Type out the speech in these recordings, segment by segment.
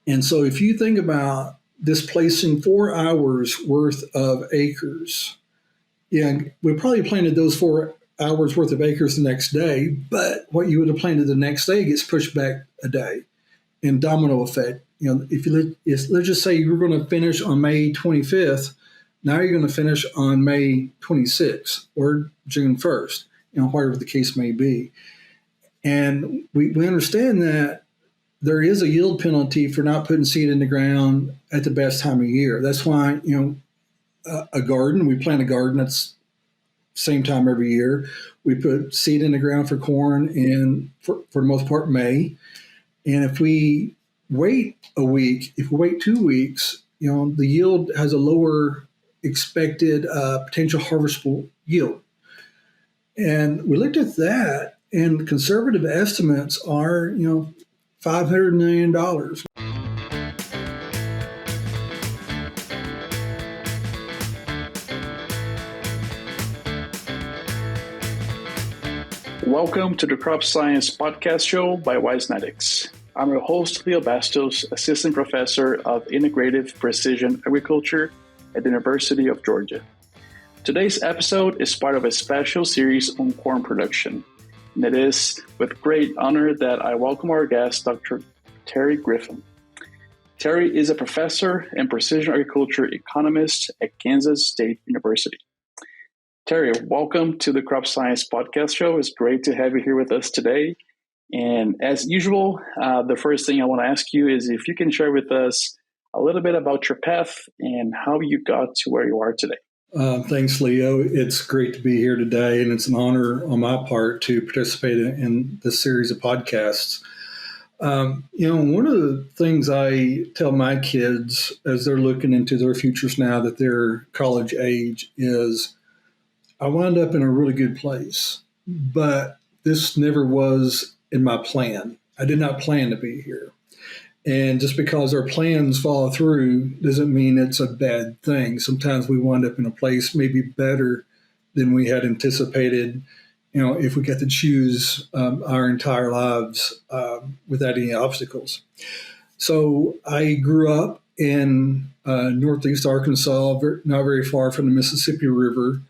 And so if you think about displacing 4 hours worth of acres, yeah, we probably planted those 4 hours worth of acres the next day, but what you would have planted the next day gets pushed back a day in domino effect. Let's just say you were going to finish on May 25th, now you're going to finish on May 26th or June 1st, whatever the case may be. And we understand that there is a yield penalty for not putting seed in the ground at the best time of year. That's why, a garden, we plant a garden that's same time every year. We put seed in the ground for corn in, for the most part, May. And if we wait a week, if we wait 2 weeks, the yield has a lower expected potential harvestable yield. And we looked at that, and conservative estimates are, $500 million. Welcome to the Crop Science Podcast Show by Wisenetics. I'm your host, Leo Bastos, Assistant Professor of Integrative Precision Agriculture at the University of Georgia. Today's episode is part of a special series on corn production, and it is with great honor that I welcome our guest, Dr. Terry Griffin. Terry is a professor and precision agriculture economist at Kansas State University. Terry, welcome to the Crop Science Podcast Show. It's great to have you here with us today. And as usual, the first thing I want to ask you is if you can share with us a little bit about your path and how you got to where you are today. Thanks, Leo. It's great to be here today, and it's an honor on my part to participate in this series of podcasts. One of the things I tell my kids as they're looking into their futures now that they're college age is, I wound up in a really good place, but this never was in my plan. I did not plan to be here. And just because our plans fall through doesn't mean it's a bad thing. Sometimes we wind up in a place maybe better than we had anticipated, if we get to choose our entire lives without any obstacles. So I grew up in Northeast Arkansas, not very far from the Mississippi River,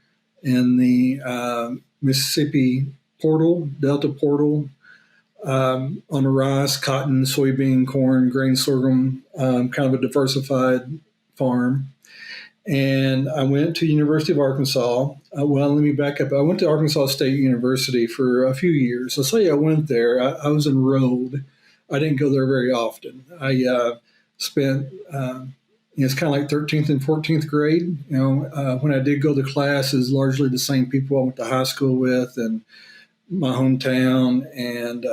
in the Mississippi Portal, Delta Portal, on the rice, cotton, soybean, corn, grain, sorghum, kind of a diversified farm. And I went to University of Arkansas. Let me back up. I went to Arkansas State University for a few years. I'll say I went there. I was enrolled. I didn't go there very often. I spent, it's kind of like 13th and 14th grade. When I did go to classes, largely the same people I went to high school with and my hometown. And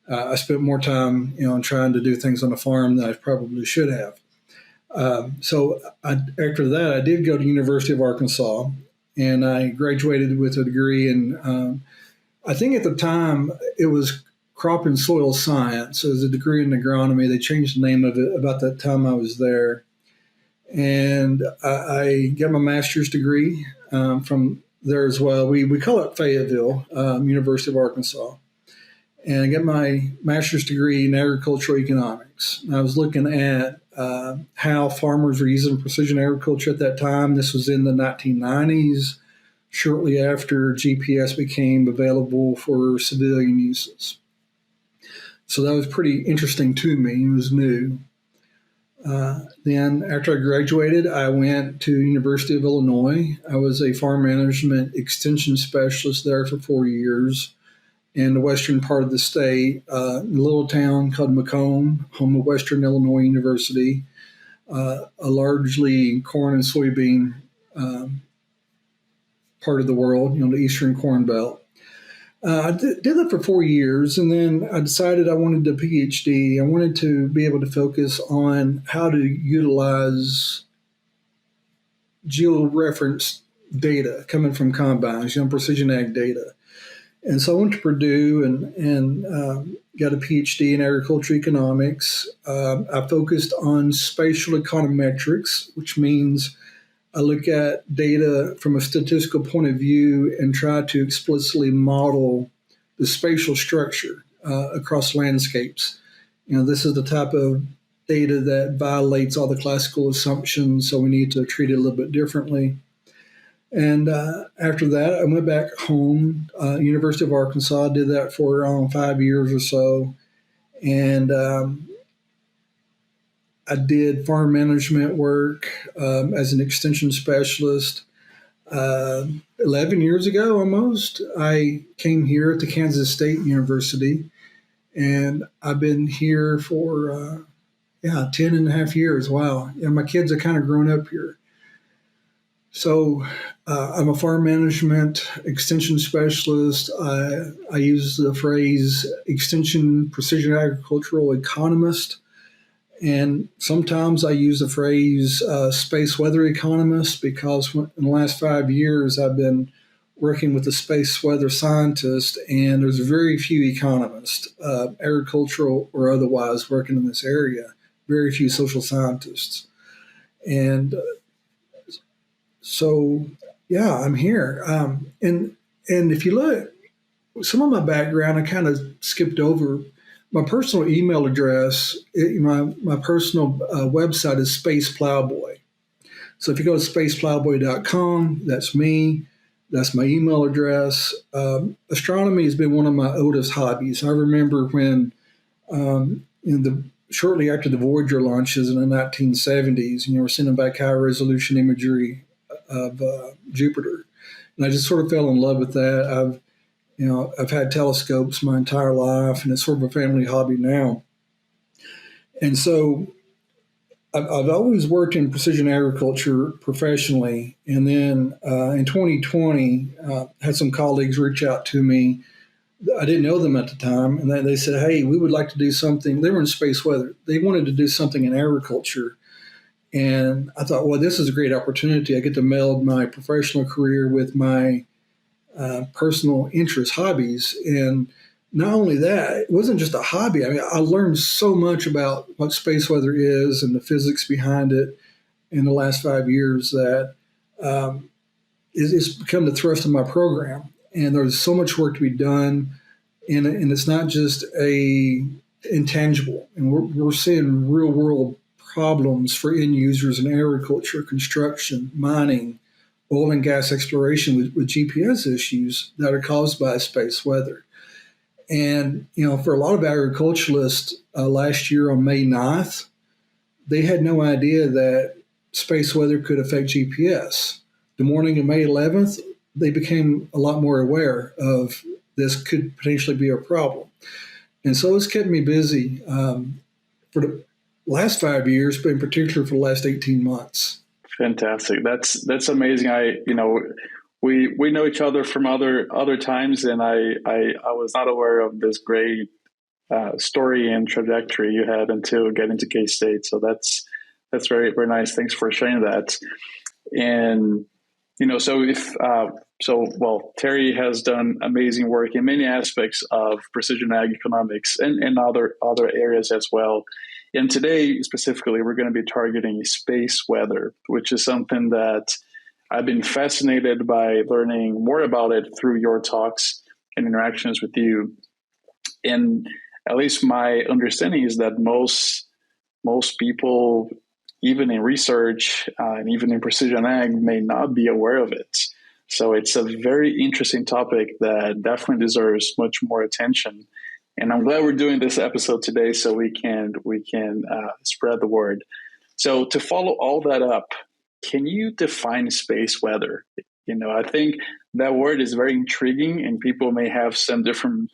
I spent more time, trying to do things on the farm than I probably should have. So after that, I did go to University of Arkansas, and I graduated with a degree in, I think at the time it was crop and soil science. It was a degree in agronomy. They changed the name of it about that time I was there. And I got my master's degree from there as well. We call it Fayetteville, University of Arkansas. And I got my master's degree in agricultural economics. I was looking at how farmers were using precision agriculture at that time. This was in the 1990s, shortly after GPS became available for civilian uses. So that was pretty interesting to me. It was new. Then after I graduated, I went to University of Illinois. I was a farm management extension specialist there for 4 years in the western part of the state, a little town called Macomb, home of Western Illinois University, a largely corn and soybean part of the world, the Eastern Corn Belt. I did that for 4 years, and then I decided I wanted a PhD. I wanted to be able to focus on how to utilize geo-referenced data coming from combines, precision ag data. And so I went to Purdue and got a PhD in agricultural economics. I focused on spatial econometrics, which means I look at data from a statistical point of view and try to explicitly model the spatial structure across landscapes. This is the type of data that violates all the classical assumptions, so we need to treat it a little bit differently. And after that, I went back home, University of Arkansas, did that for around 5 years or so. And I did farm management work as an extension specialist. 11 years ago, almost, I came here to Kansas State University, and I've been here for, 10 and a half years. Wow. And my kids are kind of grown up here. So I'm a farm management extension specialist. I use the phrase extension precision agricultural economist. And sometimes I use the phrase space weather economist because in the last 5 years I've been working with a space weather scientist, and there's very few economists, agricultural or otherwise, working in this area. Very few social scientists. And so, yeah, I'm here. And if you look, some of my background, I kind of skipped over. My personal email address, my personal website is Space Plowboy. So if you go to spaceplowboy.com, that's me. That's my email address. Astronomy has been one of my oldest hobbies. I remember when, shortly after the Voyager launches in the 1970s, we're sending back high resolution imagery of Jupiter, and I just sort of fell in love with that. I've had telescopes my entire life, and it's sort of a family hobby now. And so I've always worked in precision agriculture professionally. And then in 2020, had some colleagues reach out to me. I didn't know them at the time. And they said, hey, we would like to do something. They were in space weather. They wanted to do something in agriculture. And I thought, well, this is a great opportunity. I get to meld my professional career with my personal interest, hobbies. And not only that, it wasn't just a hobby. I mean, I learned so much about what space weather is and the physics behind it in the last 5 years that it's become the thrust of my program. And there's so much work to be done, and it's not just a intangible. And we're seeing real world problems for end users in agriculture, construction, mining, oil and gas exploration with GPS issues that are caused by space weather. And, for a lot of agriculturalists last year on May 9th, they had no idea that space weather could affect GPS. The morning of May 11th, they became a lot more aware of this could potentially be a problem. And so it's kept me busy for the last 5 years, but in particular for the last 18 months. Fantastic. That's amazing. We know each other from other times, and I was not aware of this great story and trajectory you had until getting to K-State. So that's very, very nice. Thanks for sharing that. And Terry has done amazing work in many aspects of precision ag economics and other areas as well. And today, specifically, we're going to be targeting space weather, which is something that I've been fascinated by learning more about it through your talks and interactions with you. And at least my understanding is that most people, even in research and even in precision ag, may not be aware of it. So it's a very interesting topic that definitely deserves much more attention. And I'm glad we're doing this episode today so we can spread the word. So to follow all that up, can you define space weather? I think that word is very intriguing, and people may have some different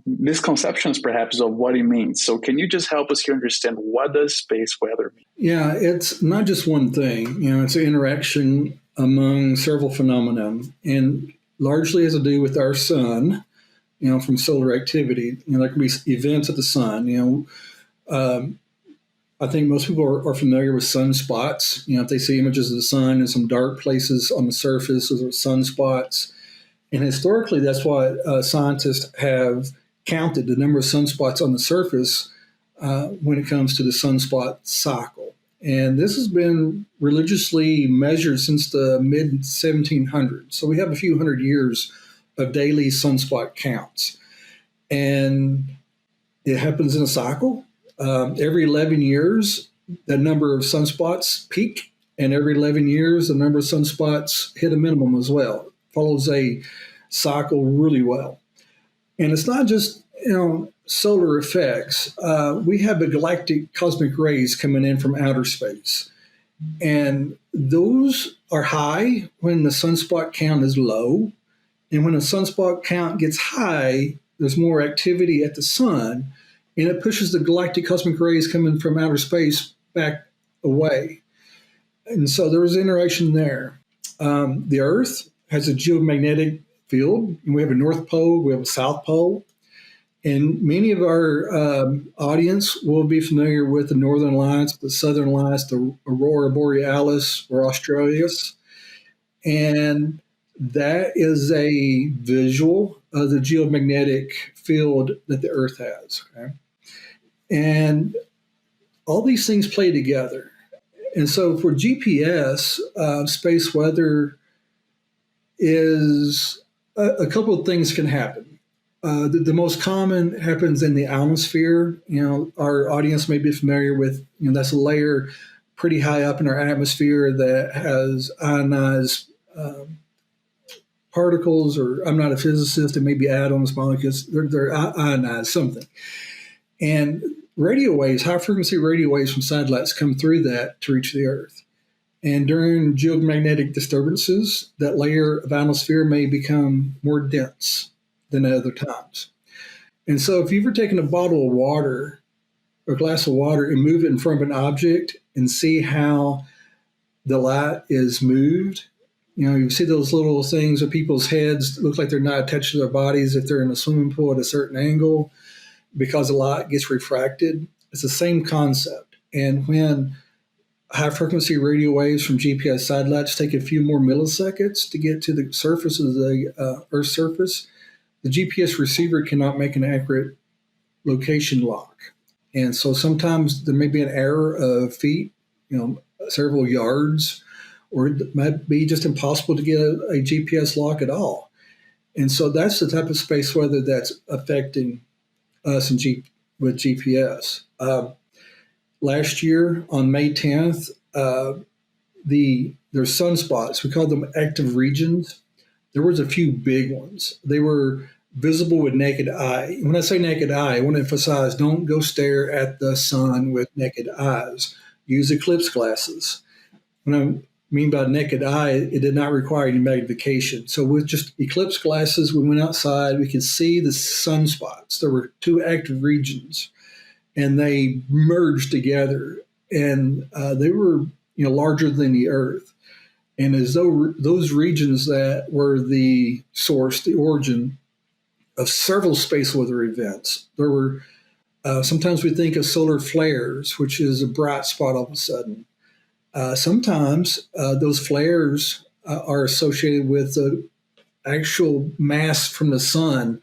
misconceptions perhaps of what it means. So can you just help us here understand, what does space weather mean? Yeah, it's not just one thing. It's an interaction among several phenomena, and largely has to do with our sun, from solar activity. There can be events at the sun. I think most people are familiar with sunspots. If they see images of the sun in some dark places on the surface, those are sunspots. And historically, that's why scientists have counted the number of sunspots on the surface when it comes to the sunspot cycle. And this has been religiously measured since the mid-1700s. So we have a few hundred years of daily sunspot counts. And It happens in a cycle. Every 11 years, the number of sunspots peak, and every 11 years, the number of sunspots hit a minimum as well. Follows a cycle really well. And it's not just solar effects. We have the galactic cosmic rays coming in from outer space, and those are high when the sunspot count is low. And when a sunspot count gets high, there's more activity at the sun, and it pushes the galactic cosmic rays coming from outer space back away. And so there was interaction there. The Earth has a geomagnetic field, and we have a North Pole, we have a South Pole. And many of our audience will be familiar with the Northern Lights, the Southern Lights, the Aurora Borealis or Australis. And that is a visual of the geomagnetic field that the Earth has. Okay? And all these things play together. And so for GPS, space weather is a couple of things can happen. The most common happens in the ionosphere. Our audience may be familiar with, that's a layer pretty high up in our atmosphere that has ionized particles, or I'm not a physicist, it may be atoms, molecules, they're ionized something. And radio waves, high frequency radio waves from satellites come through that to reach the Earth. And during geomagnetic disturbances, that layer of ionosphere may become more dense than at other times. And so if you've ever taken a bottle of water or a glass of water and move it in front of an object and see how the light is moved, you see those little things of people's heads look like they're not attached to their bodies if they're in a swimming pool at a certain angle because the light gets refracted. It's the same concept. And when high frequency radio waves from GPS satellites take a few more milliseconds to get to the surface of the Earth's surface, the GPS receiver cannot make an accurate location lock. And so sometimes there may be an error of feet, several yards, or it might be just impossible to get a GPS lock at all. And so that's the type of space weather that's affecting us with GPS. Last year on May 10th, there's sunspots. We call them active regions. There was a few big ones. They were visible with naked eye. When I say naked eye, I want to emphasize, don't go stare at the sun with naked eyes. Use eclipse glasses. When I mean by naked eye, it did not require any magnification. So with just eclipse glasses, we went outside, we could see the sunspots. There were two active regions, and they merged together, and they were larger than the Earth. And as though those regions that were the source, the origin of several space weather events. There were, sometimes we think of solar flares, which is a bright spot all of a sudden. Sometimes those flares are associated with the actual mass from the sun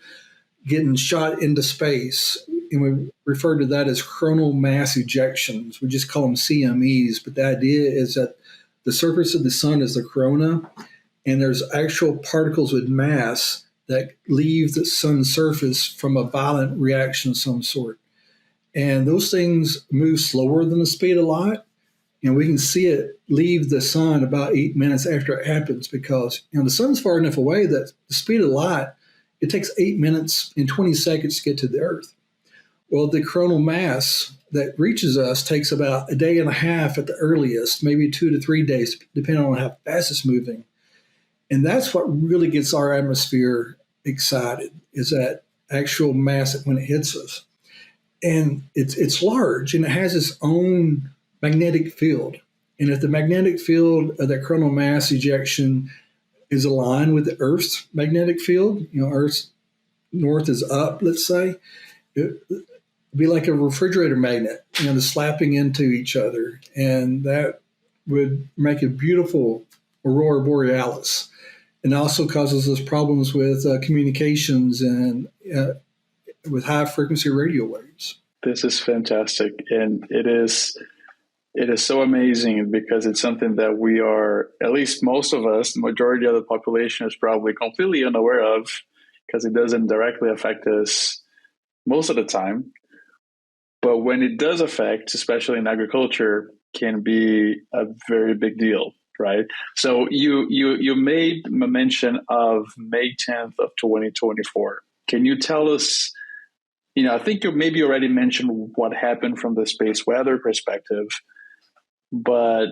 getting shot into space. And we refer to that as coronal mass ejections. We just call them CMEs. But the idea is that the surface of the sun is the corona, and there's actual particles with mass that leave the sun's surface from a violent reaction of some sort. And those things move slower than the speed of light. And we can see it leave the sun about 8 minutes after it happens because the sun's far enough away that the speed of light, it takes 8 minutes and 20 seconds to get to the Earth. Well, the coronal mass that reaches us takes about a day and a half at the earliest, maybe 2 to 3 days, depending on how fast it's moving. And that's what really gets our atmosphere excited, is that actual mass when it hits us. And it's large, and it has its own magnetic field. And if the magnetic field of that coronal mass ejection is aligned with the Earth's magnetic field, Earth's north is up, let's say, it'd be like a refrigerator magnet, they're slapping into each other. And that would make a beautiful aurora borealis. And also causes us problems with communications and with high frequency radio waves. This is fantastic. And it is so amazing because it's something that we are, at least most of us, the majority of the population is probably completely unaware of because it doesn't directly affect us most of the time. but when it does affect, especially in agriculture, can be a very big deal, right? So you made mention of May 10th of 2024. Can you tell us, I think you maybe already mentioned what happened from the space weather perspective, but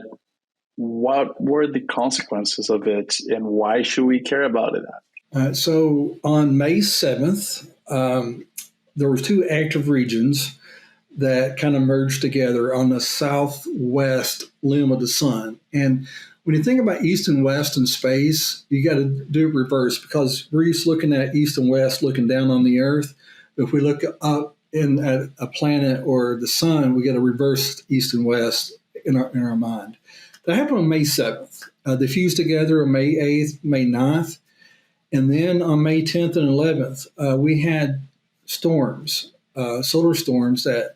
what were the consequences of it and why should we care about it? So on May 7th, there were two active regions that kind of merged together on the southwest limb of the sun. And when you think about east and west in space, you got to do it reverse because we're used to looking at east and west, looking down on the Earth. But if we look up at a planet or the sun, we got to reverse east and west in our mind. That happened on May 7th. They fused together on May 8th, May 9th. And then on May 10th and 11th, we had storms, solar storms that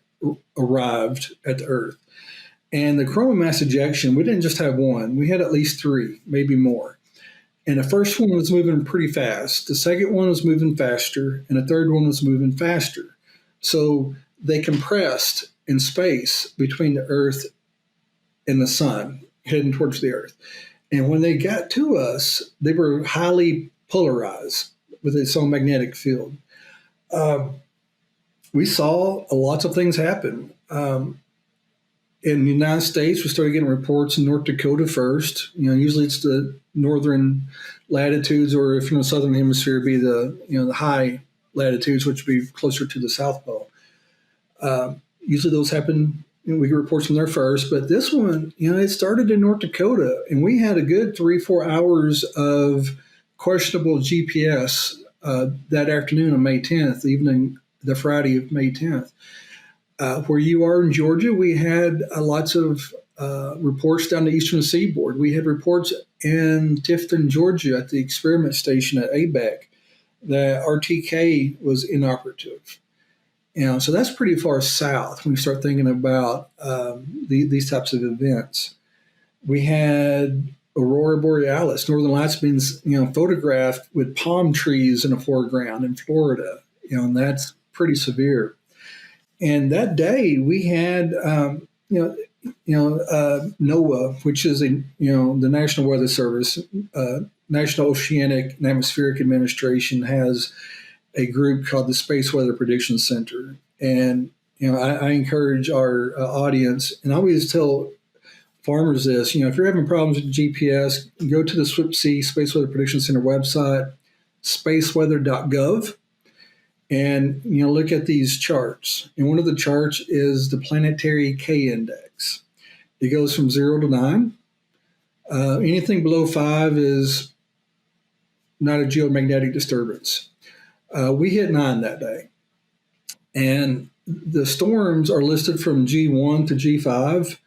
arrived at the Earth. And the coronal mass ejection, we didn't just have one. We had at least three, maybe more. And the first one was moving pretty fast. The second one was moving faster. And the third one was moving faster. So they compressed in space between the Earth and the sun, heading towards the Earth. And when they got to us, they were highly polarized with its own magnetic field. We saw lots of things happen. In the United States, we started getting reports in North Dakota first. Usually it's the northern latitudes, or if you're in the southern hemisphere, it'd be the high latitudes, which would be closer to the South Pole. Usually those happen. We get reports from there first, but this one, it started in North Dakota, and we had a good 3-4 hours of questionable GPS that afternoon on May 10th, evening, the Friday of May 10th. Where you are in Georgia, we had lots of reports down the eastern seaboard. We had reports in Tifton, Georgia, at the experiment station at ABEC that RTK was inoperative. So that's pretty far south when you start thinking about these types of events. We had Aurora Borealis, Northern Lights being photographed with palm trees in the foreground in Florida. And that's pretty severe. And that day we had NOAA, which is the National Weather Service, National Oceanic and Atmospheric Administration, has a group called the Space Weather Prediction Center. And I encourage our audience, and I always tell farmers this, if you're having problems with GPS, go to the SWPC Space Weather Prediction Center website, spaceweather.gov, and look at these charts. And one of the charts is the planetary K index. It goes from 0 to 9. Anything below 5 is not a geomagnetic disturbance. We hit 9 that day. And the storms are listed from G1 to G5.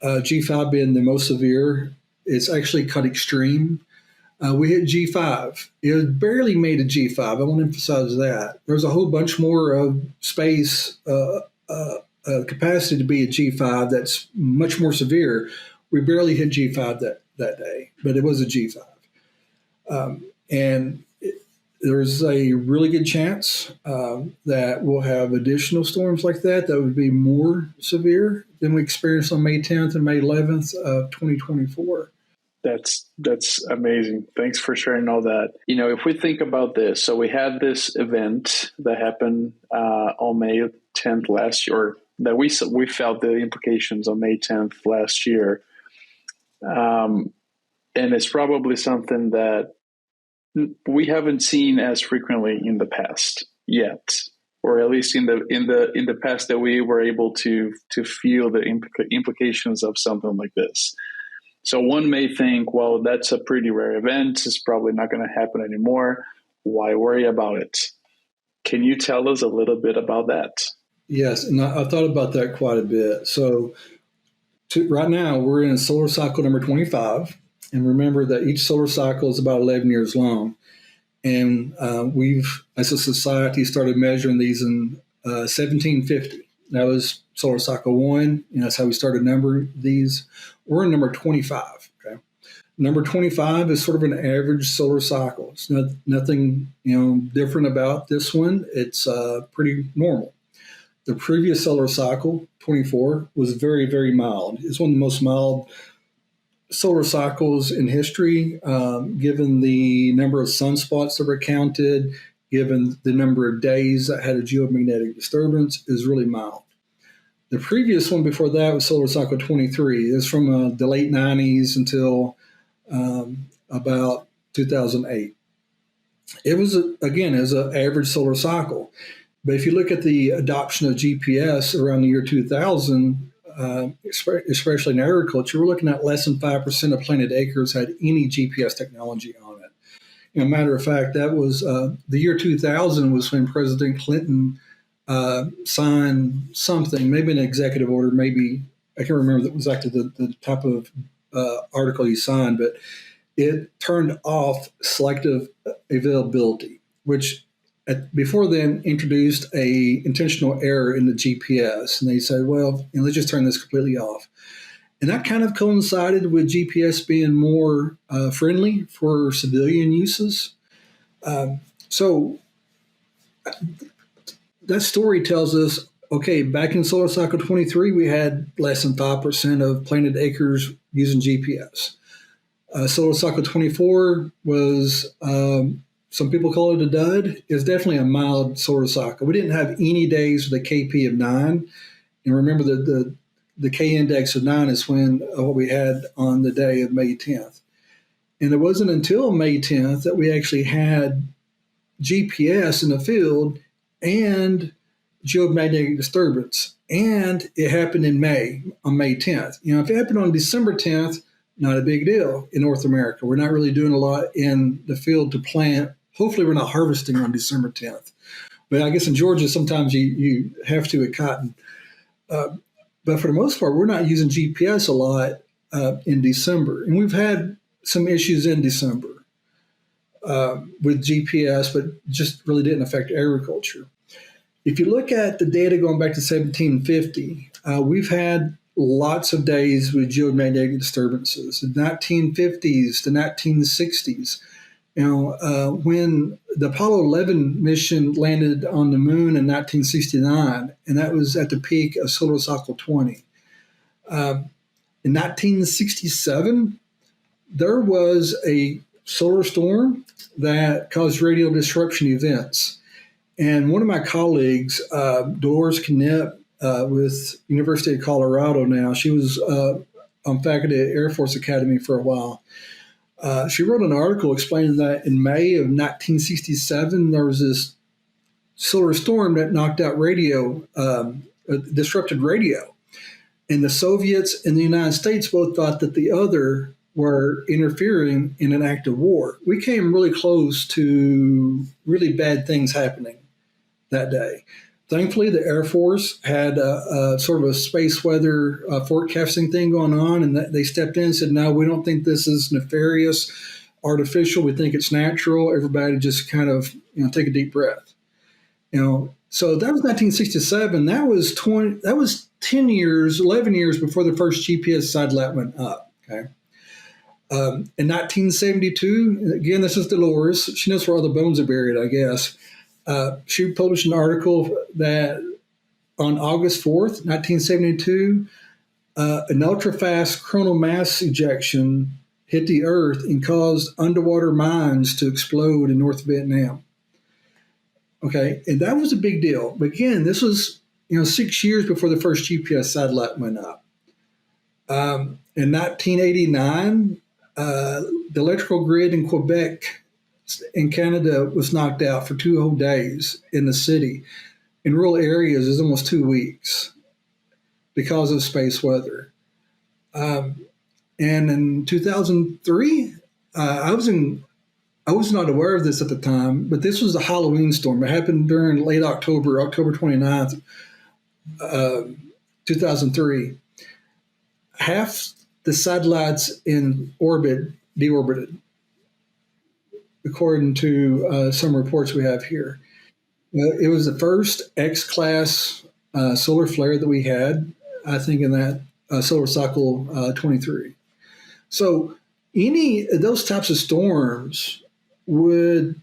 G5 being the most severe. It's actually cut extreme. We hit G5. It barely made a G5. I want to emphasize that. There's a whole bunch more of space capacity to be a G5 that's much more severe. We barely hit G5 that day, but it was a G5. And there's a really good chance that we'll have additional storms like that would be more severe than we experienced on May 10th and May 11th of 2024. That's amazing. Thanks for sharing all that. If we think about this, so we had this event that happened on May 10th last year, or that we felt the implications on May 10th last year. And it's probably something that we haven't seen as frequently in the past yet, or at least in the past that we were able to feel the implications of something like this. So one may think, well, that's a pretty rare event. It's probably not going to happen anymore. Why worry about it? Can you tell us a little bit about that? Yes, and I thought about that quite a bit. So right now we're in solar cycle number 25. And remember that each solar cycle is about 11 years long. And we've, as a society, started measuring these in 1750. That was solar cycle 1. That's how we started numbering these. We're in number 25. Okay, number 25 is sort of an average solar cycle. It's nothing different about this one. It's pretty normal. The previous solar cycle, 24, was very, very mild. It's one of the most mild solar cycles in history, given the number of sunspots that were counted, given the number of days that had a geomagnetic disturbance, is really mild. The previous one before that was solar cycle 23. It's from the late 90s until about 2008. It was, again, as an average solar cycle. But if you look at the adoption of GPS around the year 2000, especially in agriculture, we're looking at less than 5% of planted acres had any GPS technology on it. Matter of fact, that was the year 2000 was when President Clinton signed something, maybe an executive order, maybe, I can't remember exactly the type of article he signed, but it turned off selective availability, which before then introduced a intentional error in the GPS. And they said, well, let's just turn this completely off. And that kind of coincided with GPS being more friendly for civilian uses. So that story tells us, okay, back in solar cycle 23, we had less than 5% of planted acres using GPS. Solar cycle 24 was, some people call it a dud. It's definitely a mild solar cycle. We didn't have any days with a KP of 9. And remember the K index of 9 is when what we had on the day of May 10th. And it wasn't until May 10th that we actually had GPS in the field and geomagnetic disturbance. And it happened in May, on May 10th. If it happened on December 10th, not a big deal in North America. We're not really doing a lot in the field to plant. Hopefully we're not harvesting on December 10th. But I guess in Georgia, sometimes you have to with cotton. But for the most part, we're not using GPS a lot in December. And we've had some issues in December with GPS, but just really didn't affect agriculture. If you look at the data going back to 1750, we've had lots of days with geomagnetic disturbances. The 1950s, the 1960s. When the Apollo 11 mission landed on the moon in 1969, and that was at the peak of solar cycle 20. In 1967, there was a solar storm that caused radio disruption events. And one of my colleagues, Dolores Knipp, with University of Colorado now, she was on faculty at Air Force Academy for a while. She wrote an article explaining that in May of 1967, there was this solar storm that knocked out radio, disrupted radio. And the Soviets and the United States both thought that the other were interfering in an act of war. We came really close to really bad things happening that day. Thankfully, the Air Force had a sort of a space weather forecasting thing going on, and they stepped in and said, no, we don't think this is nefarious, artificial. We think it's natural. Everybody just kind of take a deep breath. So that was 1967. That was 10 years, 11 years before the first GPS satellite went up. Okay. In 1972, again, this is Dolores. She knows where all the bones are buried, I guess. She published an article that on August 4th, 1972, an ultra-fast coronal mass ejection hit the Earth and caused underwater mines to explode in North Vietnam. Okay, and that was a big deal. But again, this was 6 years before the first GPS satellite went up. In 1989, the electrical grid in Quebec in Canada was knocked out for 2 whole days in the city. In rural areas, it's almost 2 weeks because of space weather. And in 2003, I was not aware of this at the time, but this was a Halloween storm. It happened during late October 29th, 2003. Half the satellites in orbit deorbited, according to some reports we have here. It was the first X-class solar flare that we had, I think, in that solar cycle 23. So any of those types of storms would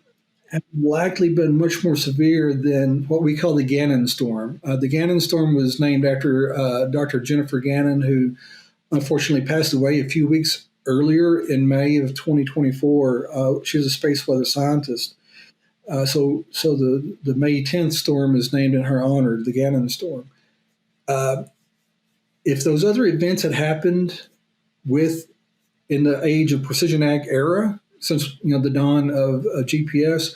have likely been much more severe than what we call the Gannon storm. The Gannon storm was named after Dr. Jennifer Gannon, who unfortunately passed away a few weeks earlier in May of 2024. She was a space weather scientist. So the May 10th storm is named in her honor, the Gannon storm. If those other events had happened in the age of precision ag era, since the dawn of GPS,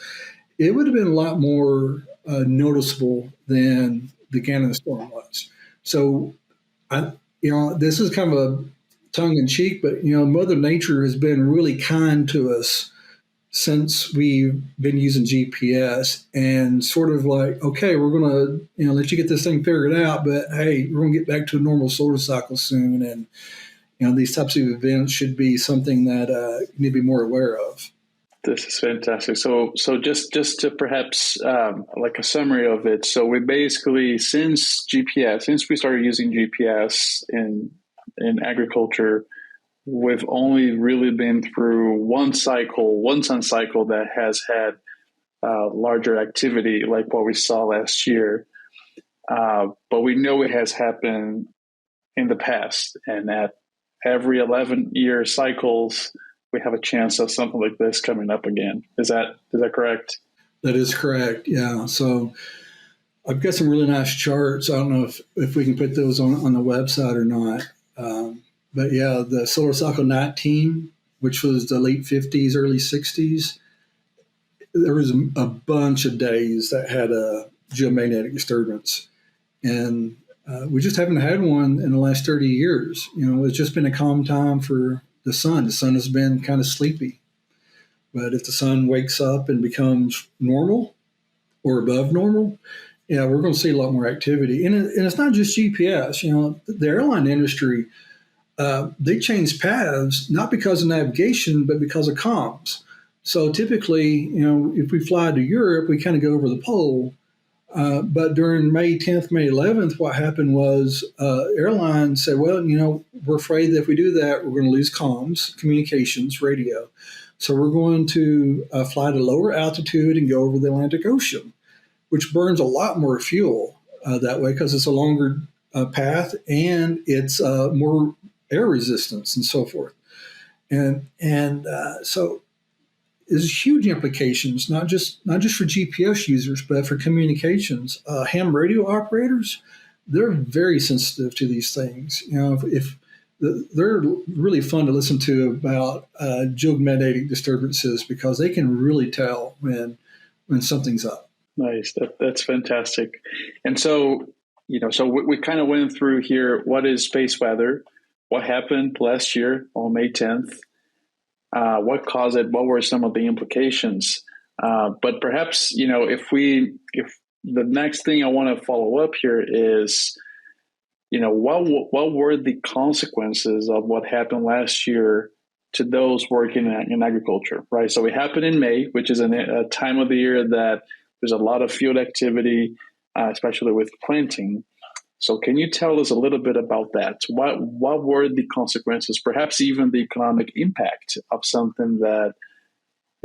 it would have been a lot more noticeable than the Gannon storm was. So, this is kind of a tongue in cheek, but Mother Nature has been really kind to us since we've been using GPS, and sort of like, okay, we're going to let you get this thing figured out, but hey, we're going to get back to a normal solar cycle soon, and these types of events should be something that you need to be more aware of. This is fantastic. So just to perhaps like a summary of it. So we basically, since we started using GPS in agriculture, we've only really been through one sun cycle that has had larger activity, like what we saw last year. But we know it has happened in the past, and at every 11-year cycles, we have a chance of something like this coming up again. Is that correct? That is correct. Yeah. So I've got some really nice charts. I don't know if we can put those on the website or not. But yeah, the solar cycle 19, which was the late 50s, early 60s, there was a bunch of days that had a geomagnetic disturbance. And we just haven't had one in the last 30 years. It's just been a calm time for the sun. The sun has been kind of sleepy. But if the sun wakes up and becomes normal or above normal, yeah, we're going to see a lot more activity. And it's not just GPS. The airline industry, they change paths, not because of navigation, but because of comms. So typically, if we fly to Europe, we kind of go over the pole. But during May 10th, May 11th, what happened was airlines said, well, we're afraid that if we do that, we're going to lose comms, communications, radio. So we're going to fly to lower altitude and go over the Atlantic Ocean, which burns a lot more fuel that way because it's a longer path and it's more air resistance and so forth. And so there's huge implications, not just for GPS users, but for communications. Ham radio operators, they're very sensitive to these things. They're really fun to listen to about geomagnetic disturbances because they can really tell when something's up. Nice, that's fantastic. And so we kind of went through here what is space weather, what happened last year on May 10th. What caused it? What were some of the implications? But perhaps, if the next thing I want to follow up here is, what were the consequences of what happened last year to those working in agriculture, right? So it happened in May, which is a time of the year that there's a lot of field activity, especially with planting. So can you tell us a little bit about that? What were the consequences, perhaps even the economic impact of something that,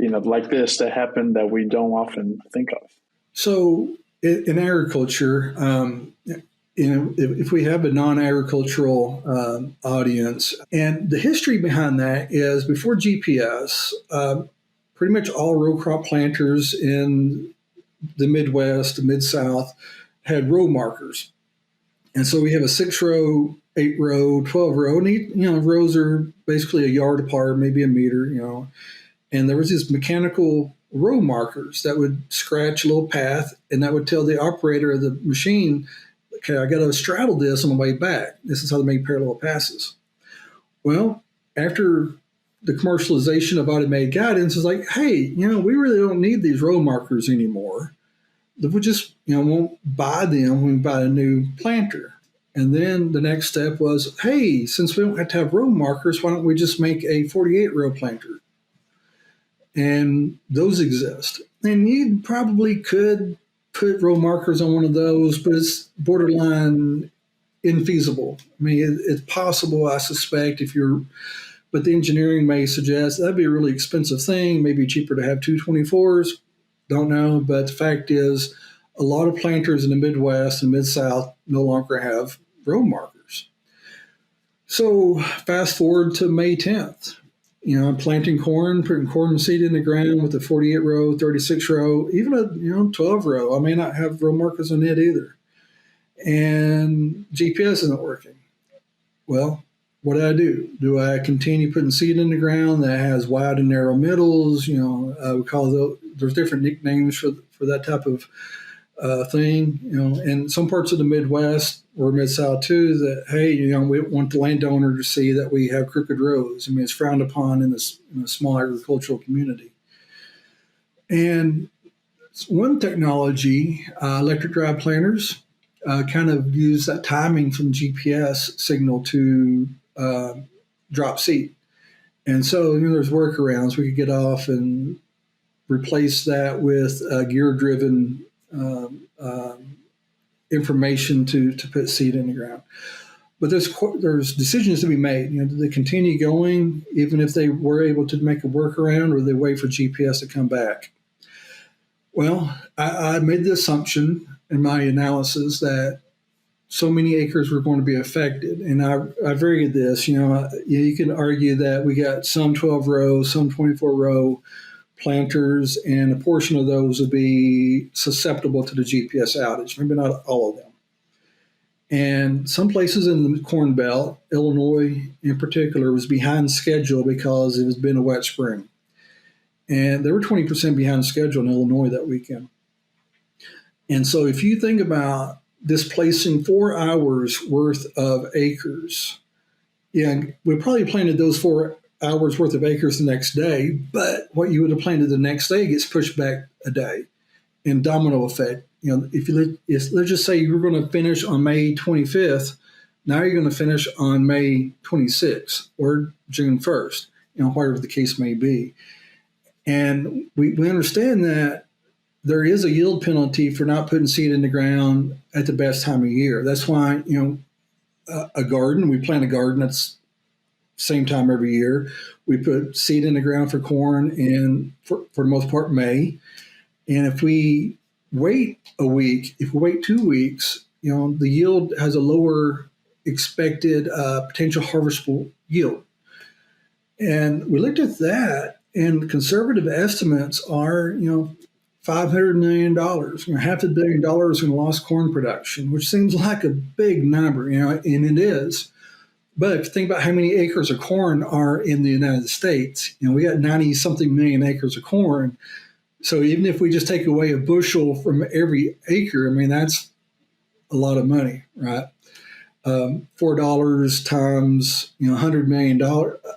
like this that happened that we don't often think of? So in agriculture, if we have a non-agricultural audience, and the history behind that is before GPS, pretty much all row crop planters in the Midwest, the Mid-South had row markers. And so we have a 6-row, 8-row, 12-row, and rows are basically a yard apart, maybe a meter, And there was these mechanical row markers that would scratch a little path, and that would tell the operator of the machine, okay, I got to straddle this on the way back. This is how they make parallel passes. Well, after the commercialization of automated guidance, it's like, hey, we really don't need these row markers anymore. We just, won't buy them when we buy a new planter. And then the next step was, hey, since we don't have to have row markers, why don't we just make a 48-row planter? And those exist. And you probably could put row markers on one of those, but it's borderline infeasible. I mean, it's possible, I suspect, but the engineering may suggest that'd be a really expensive thing, maybe cheaper to have 224s. Don't know, but the fact is, a lot of planters in the Midwest and Mid-South no longer have row markers. So fast forward to May 10th. I'm planting corn, putting corn seed in the ground with a 48 row, 36 row, even a 12 row. I may not have row markers on it either. And GPS isn't working. Well, what do I do? Do I continue putting seed in the ground that has wide and narrow middles? We call those, there's different nicknames for that type of thing. In some parts of the Midwest or Mid-South too, that, hey, we want the landowner to see that we have crooked rows. I mean, it's frowned upon in a small agricultural community. And one technology, electric drive planters, kind of use that timing from GPS signal to drop seed. And so there's workarounds. We could get off and replace that with gear-driven information to put seed in the ground. But there's decisions to be made. Do they continue going even if they were able to make a workaround, or do they wait for GPS to come back? Well, I made the assumption in my analysis that so many acres were going to be affected. And I varied this. You can argue that we got some 12 row, some 24 row planters, and a portion of those would be susceptible to the GPS outage, maybe not all of them. And some places in the Corn Belt, Illinois in particular, was behind schedule because it has been a wet spring. And they were 20% behind schedule in Illinois that weekend. And so if you think about displacing 4 hours worth of acres, we probably planted those 4 hours worth of acres the next day, but what you would have planted the next day gets pushed back a day, and domino effect. If let's just say you're going to finish on May 25th, now you're going to finish on May 26th or June 1st, whatever the case may be. And we understand that there is a yield penalty for not putting seed in the ground at the best time of year. That's why, a garden, we plant a garden that's same time every year. We put seed in the ground for corn in, for the most part, May. And if we wait a week, if we wait 2 weeks, the yield has a lower expected potential harvestable yield. And we looked at that, and conservative estimates are, $500 million, $500 million in lost corn production, which seems like a big number, and it is. But if you think about how many acres of corn are in the United States, we got 90 something million acres of corn. So even if we just take away a bushel from every acre, that's a lot of money, right? $4 times, $100 million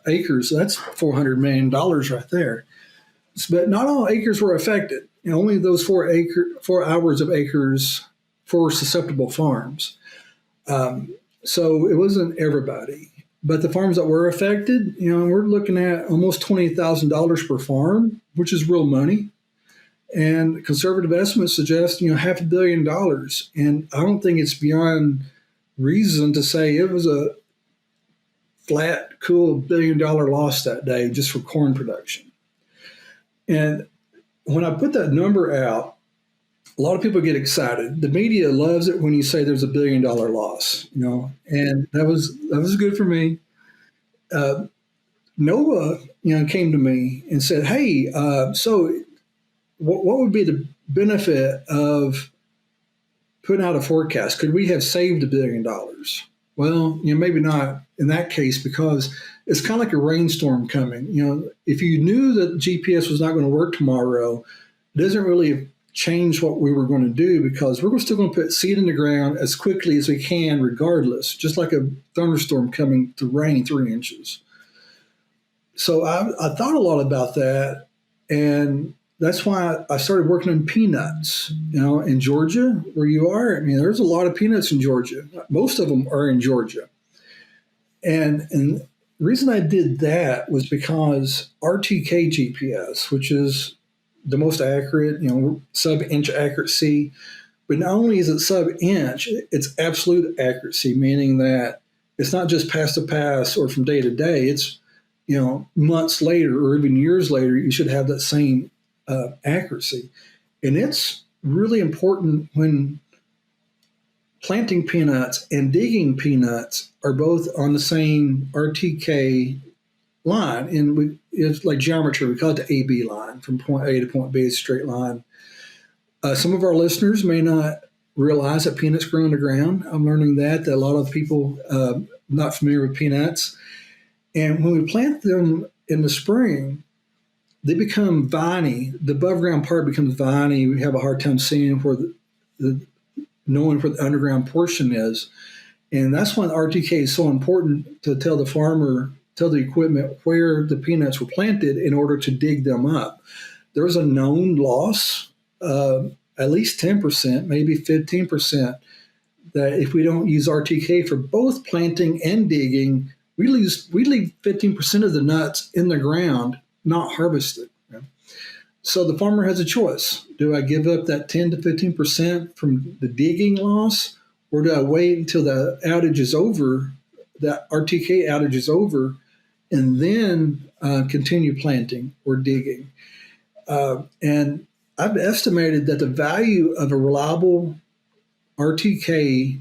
acres, that's $400 million right there. But not all acres were affected. Only those 4 hours of acres for susceptible farms. So it wasn't everybody, but the farms that were affected, we're looking at almost $20,000 per farm, which is real money. And conservative estimates suggest, $500 million. And I don't think it's beyond reason to say it was a flat, cool $1 billion loss that day just for corn production. And when I put that number out, a lot of people get excited. The media loves it when you say there's $1 billion loss, and that was good for me. NOAA, came to me and said, "Hey, so what would be the benefit of putting out a forecast? Could we have saved $1 billion?" Well, maybe not in that case, because it's kind of like a rainstorm coming. If you knew that GPS was not going to work tomorrow, it doesn't really change what we were going to do, because we're still going to put seed in the ground as quickly as we can regardless, just like a thunderstorm coming to rain 3 inches. So I thought a lot about that, and that's why I started working on peanuts. In Georgia, where you are, there's a lot of peanuts in Georgia. Most of them are in Georgia. And the reason I did that was because RTK GPS, which is the most accurate, sub-inch accuracy, but not only is it sub-inch, it's absolute accuracy, meaning that it's not just pass to pass or from day to day. It's, months later or even years later, you should have that same accuracy. And it's really important when planting peanuts and digging peanuts are both on the same RTK line. And it's like geometry. We call it the AB line. From point A to point B, it's a straight line. Some of our listeners may not realize that peanuts grow underground. I'm learning that a lot of people not familiar with peanuts. And when we plant them in the spring, they become viney. The above ground part becomes viney. We have a hard time seeing where knowing where the underground portion is. And that's why the RTK is so important, to tell the farmer, tell the equipment where the peanuts were planted in order to dig them up. There's a known loss, at least 10%, maybe 15%, that if we don't use RTK for both planting and digging, we leave 15% of the nuts in the ground, not harvested. So the farmer has a choice. Do I give up that 10 to 15% from the digging loss, or do I wait until the outage is over, that RTK outage is over, and then continue planting or digging? And I've estimated that the value of a reliable RTK,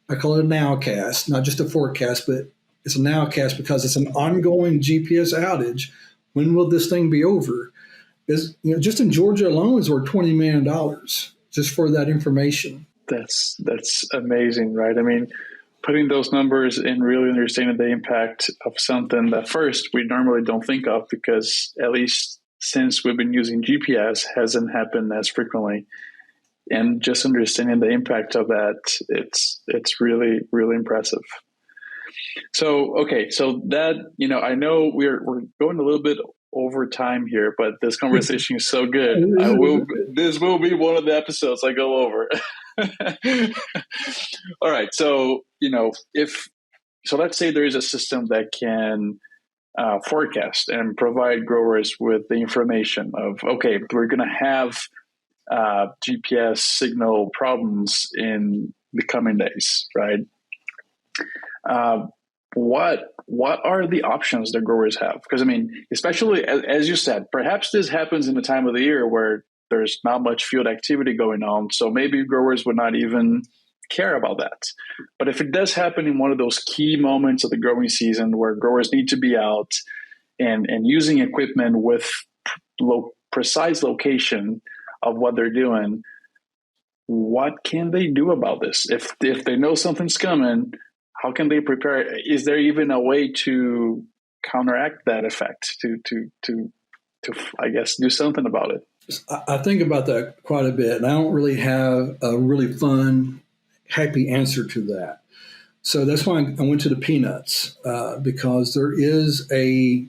I call it a nowcast, not just a forecast, but it's a nowcast because it's an ongoing GPS outage. When will this thing be over? Is, just in Georgia alone is worth $20 million just for that information. That's amazing, right? I mean, putting those numbers and really understanding the impact of something that first we normally don't think of, because at least since we've been using GPS hasn't happened as frequently. And just understanding the impact of that, it's really, really impressive. So, okay, so that, I know we're going a little bit over time here, but this conversation is so good. This will be one of the episodes I go over. All right. So, let's say there is a system that can forecast and provide growers with the information of, okay, we're going to have GPS signal problems in the coming days, right? What are the options that growers have? Because, I mean, especially as you said, perhaps this happens in the time of the year where there's not much field activity going on. So maybe growers would not even care about that. But if it does happen in one of those key moments of the growing season where growers need to be out and using equipment with precise location of what they're doing, what can they do about this? If they know something's coming, how can they prepare? Is there even a way to counteract that effect, to I guess, do something about it? I think about that quite a bit, and I don't really have a really fun, happy answer to that. So that's why I went to the peanuts, because there is a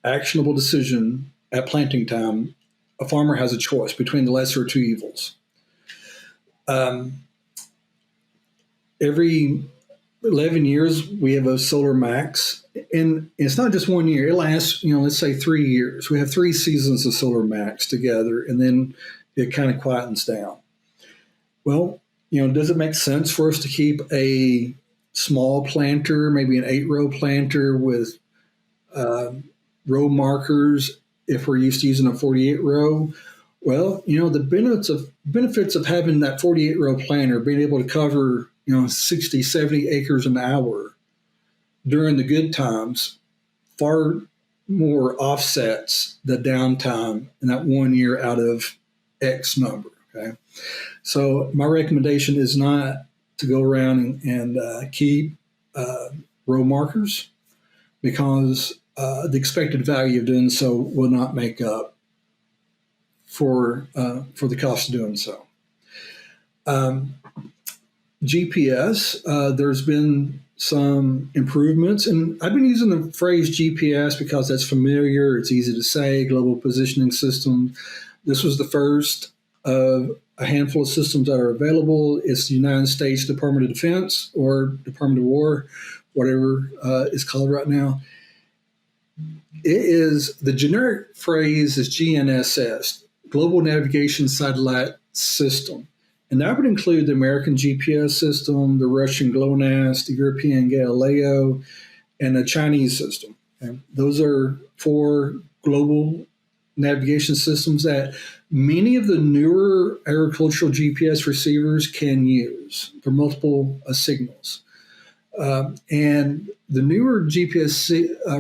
actionable decision at planting time. A farmer has a choice between the lesser of two evils. Every 11 years, we have a solar max, and it's not just 1 year. It lasts, let's say 3 years. We have 3 seasons of solar max together, and then it kind of quietens down. Well, does it make sense for us to keep a small planter, maybe an 8-row planter with row markers if we're used to using a 48-row? Well, the benefits of having that 48-row planter, being able to cover 60, 70 acres an hour during the good times, far more offsets the downtime in that 1 year out of X number. Okay. So my recommendation is not to go around and keep row markers, because the expected value of doing so will not make up for the cost of doing so. GPS, there's been some improvements, and I've been using the phrase GPS because that's familiar, it's easy to say, global positioning system. This was the first of a handful of systems that are available. It's the United States Department of Defense or Department of War, whatever it's called right now. The generic phrase is GNSS, Global Navigation Satellite System. And that would include the American GPS system, the Russian GLONASS, the European Galileo, and the Chinese system. Okay? Those are 4 global navigation systems that Many of the newer agricultural GPS receivers can use for multiple signals. And the newer GPS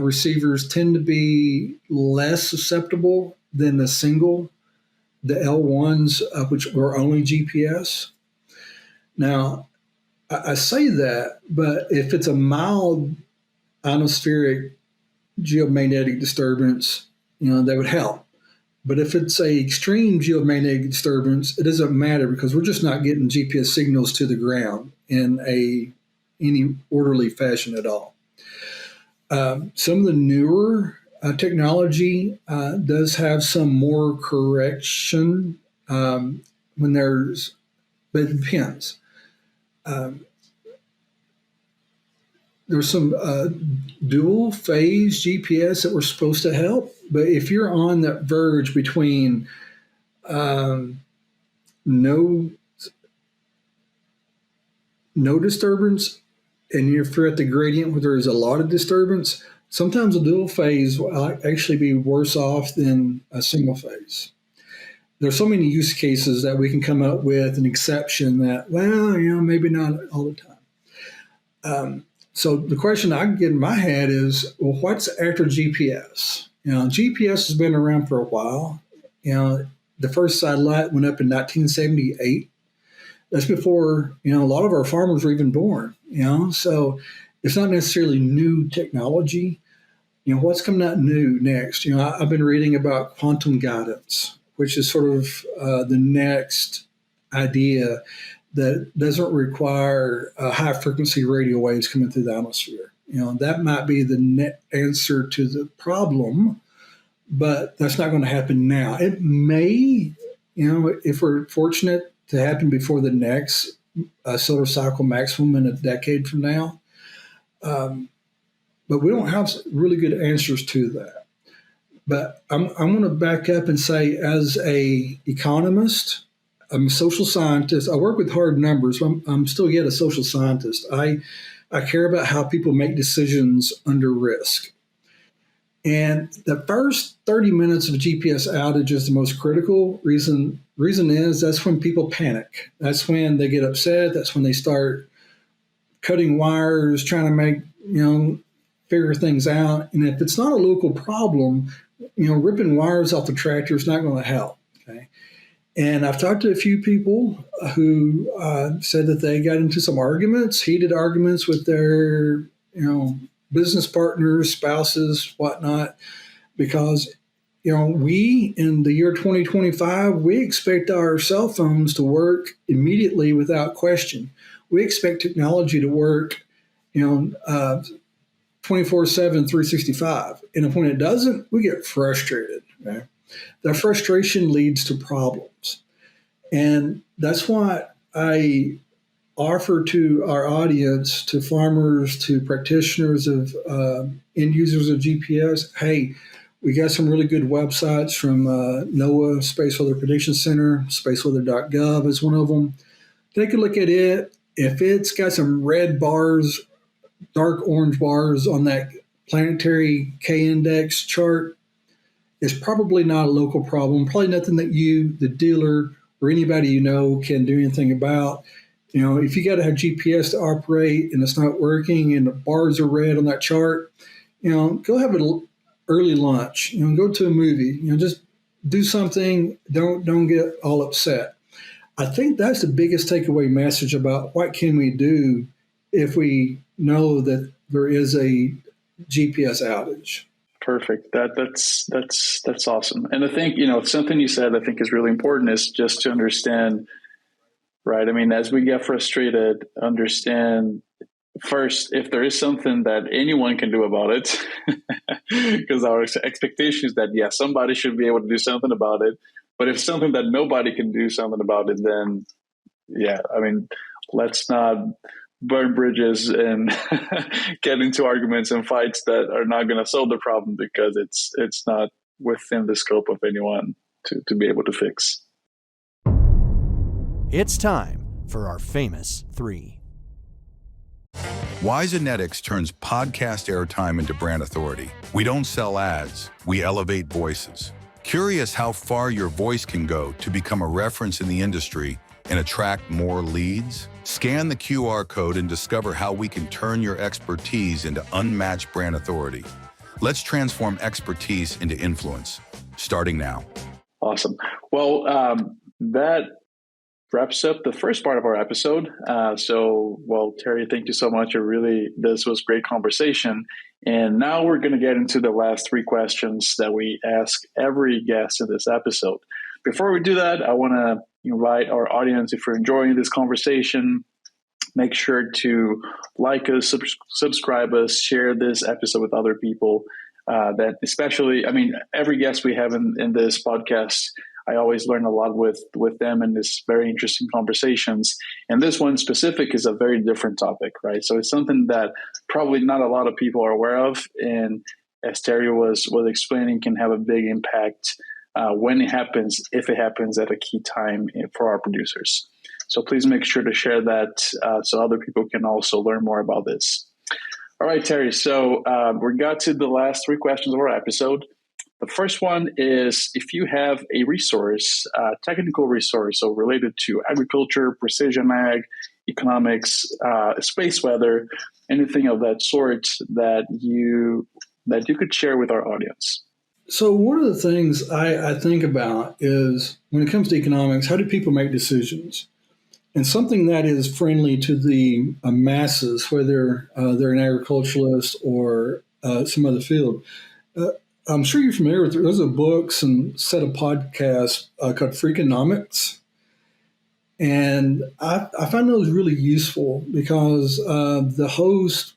receivers tend to be less susceptible than the L1s, which were only GPS. Now, I say that, but if it's a mild ionospheric geomagnetic disturbance, that would help. But if it's a extreme geomagnetic disturbance, it doesn't matter because we're just not getting GPS signals to the ground in any orderly fashion at all. Some of the newer technology does have some more correction but it depends. There's some dual phase GPS that were supposed to help, but if you're on that verge between no disturbance and if you're at the gradient where there is a lot of disturbance, sometimes a dual phase will actually be worse off than a single phase. There's so many use cases that we can come up with an exception that, maybe not all the time. So the question I get in my head is, well, what's after GPS? GPS has been around for a while. The first satellite went up in 1978. That's before, a lot of our farmers were even born, so it's not necessarily new technology. What's coming out new next? I've been reading about quantum guidance, which is sort of the next idea that doesn't require high frequency radio waves coming through the atmosphere. That might be the net answer to the problem, but that's not going to happen now. It may, if we're fortunate, to happen before the next solar cycle maximum in a decade from now. But we don't have really good answers to that. But I'm going to back up and say, as a economist, I'm a social scientist. I work with hard numbers, but I'm still yet a social scientist. I care about how people make decisions under risk. And the first 30 minutes of a GPS outage is the most critical. Reason is that's when people panic. That's when they get upset. That's when they start cutting wires, trying to make, figure things out. And if it's not a local problem, ripping wires off the tractor is not going to help. Okay. And I've talked to a few people who said that they got into some heated arguments with their, business partners, spouses, whatnot, because, we, in the year 2025, we expect our cell phones to work immediately without question. We expect technology to work, 24/7, 365. And when it doesn't, we get frustrated. Okay? That frustration leads to problems. And that's why I offer to our audience, to farmers, to practitioners of end users of GPS, hey, we got some really good websites from NOAA Space Weather Prediction Center. Spaceweather.gov is one of them. Take a look at it. If it's got some red bars, dark orange bars on that planetary K-index chart, it's probably not a local problem, probably nothing that you, the dealer, or anybody can do anything about. If you got to have GPS to operate and it's not working and the bars are red on that chart, go have an early lunch, go to a movie, just do something. Don't get all upset. I think that's the biggest takeaway message about what can we do if we know that there is a GPS outage. Perfect. That's awesome. And I think, something you said I think is really important is just to understand, right? I mean, as we get frustrated, understand first, if there is something that anyone can do about it, because our expectation is that, somebody should be able to do something about it. But if something that nobody can do something about it, then, let's not burn bridges and get into arguments and fights that are not going to solve the problem because it's not within the scope of anyone to be able to fix. It's time for our famous three. Wisenetics turns podcast airtime into brand authority. We don't sell ads, we elevate voices. Curious how far your voice can go to become a reference in the industry and attract more leads? Scan the QR code and discover how we can turn your expertise into unmatched brand authority. Let's transform expertise into influence, starting now. Awesome. Well, that wraps up the first part of our episode. Terry, thank you so much. This was great conversation. And now we're going to get into the last three questions that we ask every guest in this episode. Before we do that, I want to invite our audience, if you're enjoying this conversation, make sure to like us, subscribe us, share this episode with other people. Every guest we have in this podcast, I always learn a lot with them in this very interesting conversations. And this one specific is a very different topic, right? So it's something that probably not a lot of people are aware of. And as Terry was explaining, can have a big impact when it happens, if it happens at a key time for our producers. So please make sure to share that so other people can also learn more about this. All right, Terry. So we got to the last three questions of our episode. The first one is if you have a resource, technical resource, so related to agriculture, precision ag, economics, space weather, anything of that sort that you could share with our audience. So one of the things I think about is when it comes to economics, how do people make decisions? And something that is friendly to the masses, whether they're an agriculturalist or some other field. I'm sure you're familiar with there's a books and set of podcasts called Freakonomics. And I find those really useful because the hosts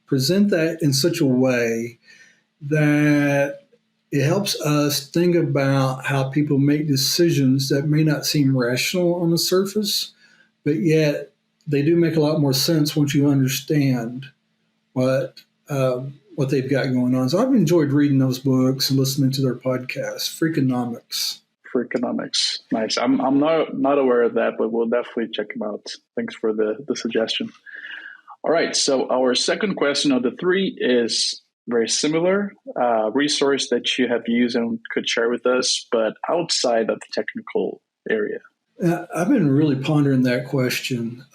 present that in such a way that it helps us think about how people make decisions that may not seem rational on the surface, but yet they do make a lot more sense once you understand what they've got going on. So I've enjoyed reading those books and listening to their podcasts. Freakonomics. Nice. I'm not aware of that, but we'll definitely check them out. Thanks for the suggestion. All right. So our second question of the three is very similar resource that you have used and could share with us, but outside of the technical area. I've been really pondering that question.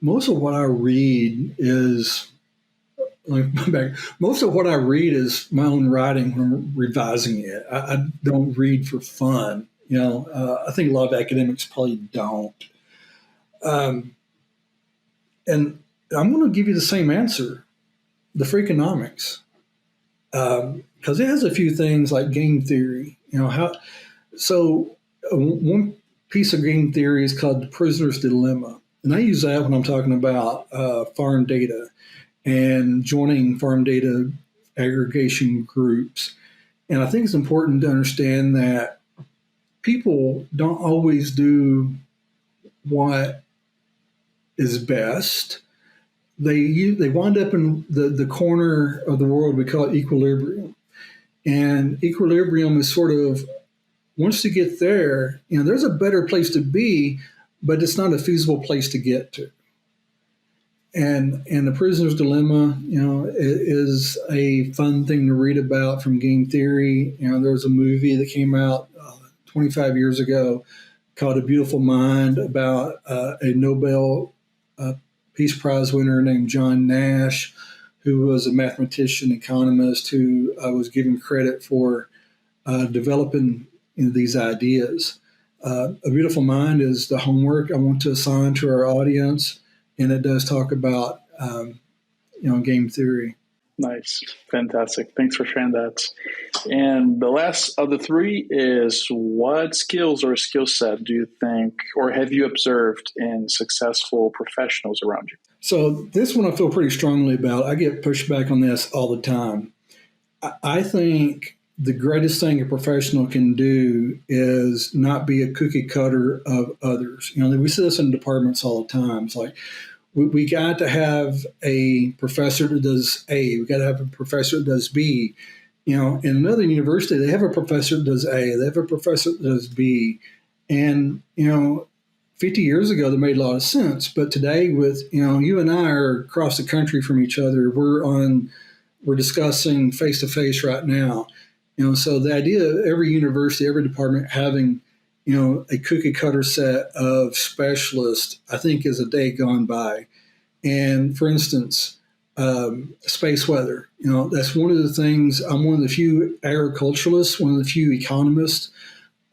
Most of what I read is my own writing when I'm revising it. I don't read for fun. I think a lot of academics probably don't. And I'm going to give you the same answer, the Freakonomics, because it has a few things like game theory. One piece of game theory is called the prisoner's dilemma. And I use that when I'm talking about farm data and joining farm data aggregation groups. And I think it's important to understand that people don't always do what is best. They wind up in the corner of the world we call equilibrium. And equilibrium is sort of, once you get there, there's a better place to be, but it's not a feasible place to get to. And the prisoner's dilemma, is a fun thing to read about from game theory. There was a movie that came out 25 years ago called A Beautiful Mind about a Nobel Peace Prize winner named John Nash, who was a mathematician, economist, who was given credit for developing these ideas. A Beautiful Mind is the homework I want to assign to our audience. And it does talk about, game theory. Nice. Fantastic. Thanks for sharing that. And the last of the three is what skills or skill set do you think, or have you observed in successful professionals around you? So this one I feel pretty strongly about. I get pushback on this all the time. I think the greatest thing a professional can do is not be a cookie cutter of others. We see this in departments all the time. It's like, we got to have a professor that does A. We got to have a professor that does B. In another university, they have a professor that does A. They have a professor that does B. And, 50 years ago, that made a lot of sense. But today with, you and I are across the country from each other. We're discussing face-to-face right now. So the idea of every university, every department having, a cookie cutter set of specialists, I think is a day gone by. And for instance, space weather, that's one of the things. I'm one of the few agriculturalists, one of the few economists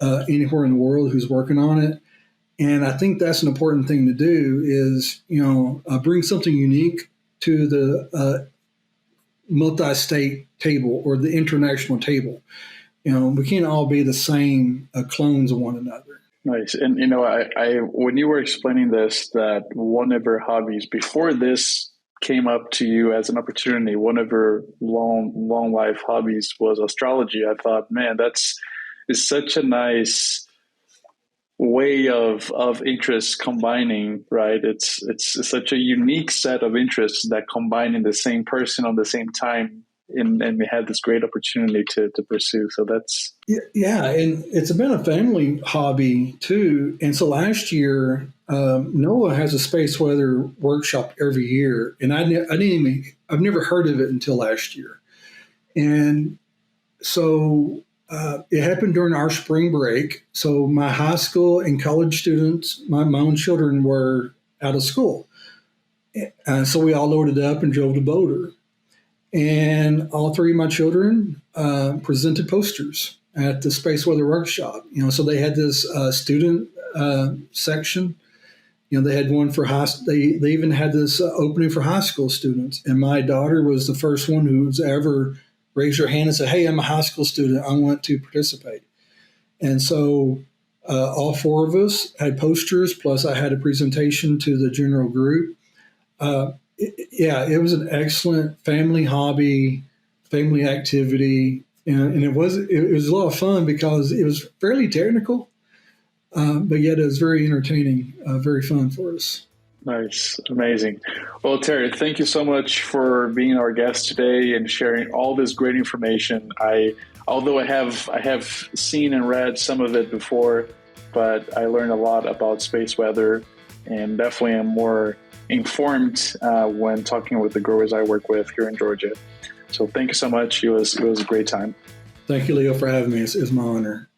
anywhere in the world who's working on it. And I think that's an important thing to do is, bring something unique to the multi-state table or the international table. We can't all be the same clones of one another. Nice. And, I when you were explaining this, that one of your hobbies before this came up to you as an opportunity, one of your long life hobbies was astrology. I thought, man, is such a nice way of interests combining, right? It's such a unique set of interests that combine in the same person on the same time, and we had this great opportunity to pursue. So that's and it's been a family hobby too. And so last year, NOAA has a space weather workshop every year, and I've never heard of it until last year, and so. It happened during our spring break. So my high school and college students, my own children, were out of school. So we all loaded up and drove to Boulder. And all three of my children presented posters at the Space Weather Workshop. So they had this student section. They had one for they even had this opening for high school students. And my daughter was the first one who's ever raised her hand and said, "Hey, I'm a high school student. I want to participate." And so all four of us had posters, plus I had a presentation to the general group. It was an excellent family hobby, family activity. And it was a lot of fun because it was fairly technical, but yet it was very entertaining, very fun for us. Nice. Amazing. Well, Terry, thank you so much for being our guest today and sharing all this great information. Although I have seen and read some of it before, but I learned a lot about space weather, and definitely am more informed when talking with the growers I work with here in Georgia. So thank you so much. It was a great time. Thank you, Leo, for having me. It's my honor.